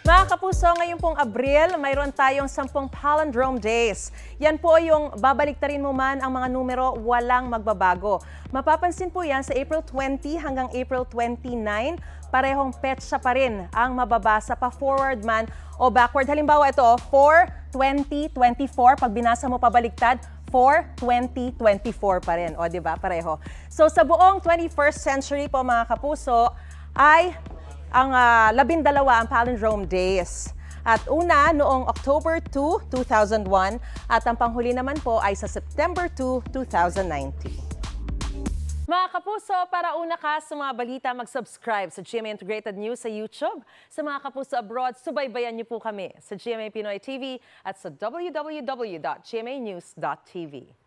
Mga kapuso, ngayon pong Abril, mayroon tayong 10 Palindrome Days. Yan po yung babaliktarin mo man ang mga numero, walang magbabago. Mapapansin po yan sa April 20 hanggang April 29, parehong petsa pa rin ang mababasa pa forward man o backward. Halimbawa ito, 4-20-24, pag binasa mo pabaliktad, 4-20-24 pa rin. O, di ba? Pareho. So, sa buong 21st century po, mga kapuso, ay ang 12 ang Palindrome Days. At una noong October 2, 2001 at ang panghuli naman po ay sa September 2, 2019. Mga kapuso, para una ka sa mga balita, mag-subscribe sa GMA Integrated News sa YouTube. Sa mga kapuso abroad, subaybayan niyo po kami sa GMA Pinoy TV at sa www.gmanews.tv.